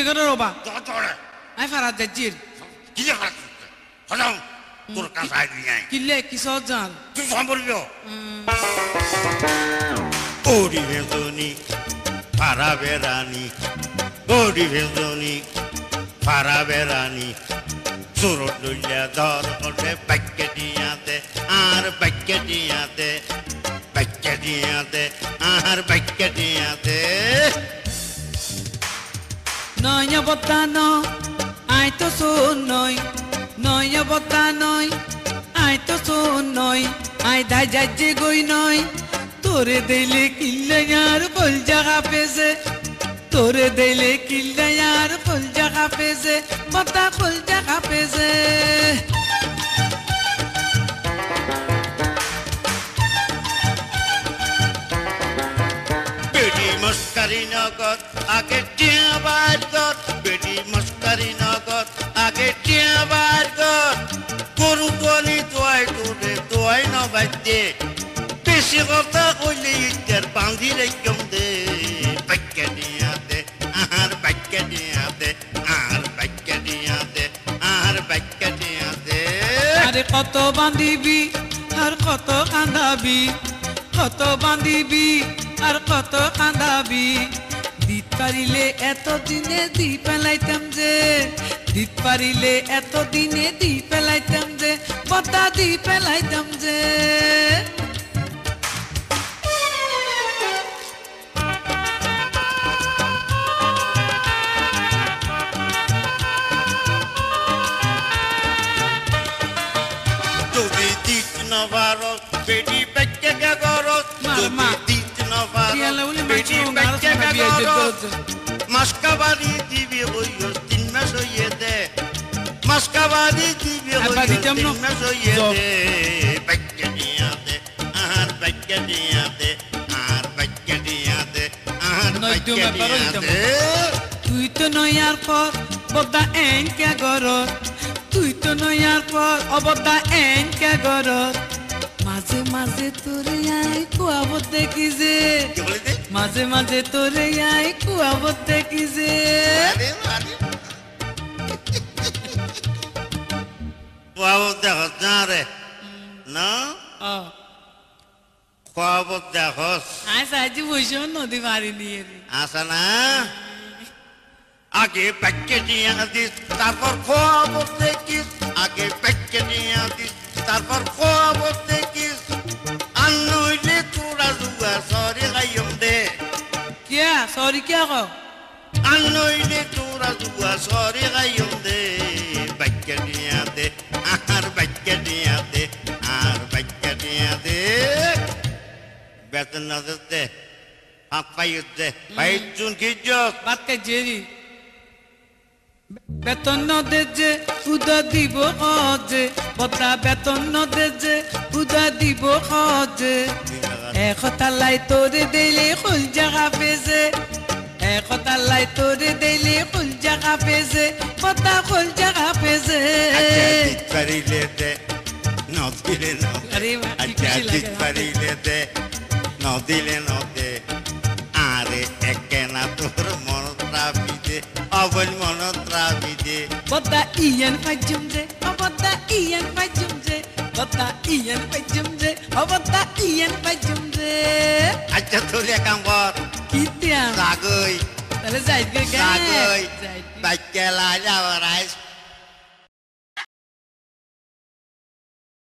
করে রবা তোরে আই ফারাত যাচ্ছির কি হাত হলো তোর কাছে আই নাই কিলে কিস জান তুই সম্পর্ক ওরি ভেজনি পারা বেরানি ওরি ভেজনি পারা বেরানি সুরত লইয়া ধর করে বাক্যে দিয়াতে আর বাক্যে দিয়াতে বাক্যে দিয়াতে আর বাক্যে দিয়াতে নয় বতা ন আই তো শোন নয় নয় বতা নয় আই তো শোন নয় আই দাই যাচ্ছে গই নয় তোরে দিলে কিল্লে আর বল জায়গা পেছে তোরে দিলে কিল্লে আর বল জায়গা পেছে বতা বল জায়গা পেছে বেটি মস্কারি নগদ আগে টিয়া বার গদ বেটি মস্কারি নগদ আগে টিয়া বার গদ গরু তোয়ালি তোয়াই তোরে তোয়াই নবাইতে বেশি কথা কইলে ইটার বাঁধি রেখম দে বাক্য দিয়াতে আর বাক্য দিয়াতে আর বাক্য দিয়াতে আর বাক্য দিয়াতে আরে কত বান্ধিবি আর কত কান্দাবি কত বান্ধিবি আর কত কান্দাবি দিত পারিলে এত দিনে দি পেলাইতাম যে দিত পারিলে এত দিনে দি পেলাইতাম যে বতা দি পেলাইতাম যে যদি দিত নভারত বেটি বাক্য গরত যদি দিত নভারত বেটি বাক্য গরত মাসকাবাদি দিবি হইও 3 মাস হইয়ে দে মাসকাবাদি দিবি হইও 3 মাস হইয়ে দে বাক্য দিয়াতে আর বাক্য দিয়াতে আর বাক্য দিয়াতে আর বাক্য দিয়াতে তুই তো নয়ার পর বদা এন কে গরত তুই তো নয়ার পর অবদা এন কে গরত মাঝে মাঝে তোরে আই কুয়াবত দেখি যে কি বলিতে মাঝে মাঝে তোরে আই কুয়াবত দেখি যে বাবু দেখো না রে না বাবু দেখো আই সাজি বসে নদী পারি নিয়ে আসা না আগে প্যাকে নিয়ে দিস তারপর খবর দেখিস আগে প্যাকে নিয়ে দিস তারপর খবর দেখিস আর নইলে তোরা দুয়া সরে গাইম দে क्या सॉरी क्या कहो আর নইলে তোরা দুয়া সরে গাইম দে প্যাকে নিয়ে দে আর প্যাকে নিয়ে দে আর প্যাকে নিয়ে দে বেতন না দে পাপাই দে ভাই চুন কি জোক बात का जेरी বেতন ন দে যে উদা দিব খজে বতা বেতন ন দে যে উদা দিব খজে একতালাই তোরে দিলে খুল জায়গা পেছে একতালাই তোরে দিলে খুল জায়গা পেছে বতা খুল জায়গা পেছে পারিলে দে নদিলে আরে নদে বাহ, কি আচ্ছা খুশি ঠিক লাগে। পারিলে দে নদিলে নদে আরে একেনা তোর মন ত্রাবি দে অবল মন ত্রাবি দে বতা ইয়ান ফাজুম যে বতা ইয়ান ফাজুম যে বতা ইয়ান ফাজুম যে বতা ইয়ান ফাজুম যে আচ্ছা তোলে কাম কর কিতিয়া লাগই তাহলে যাই গে লাগই যাই বাচ্চা লাগা রাইস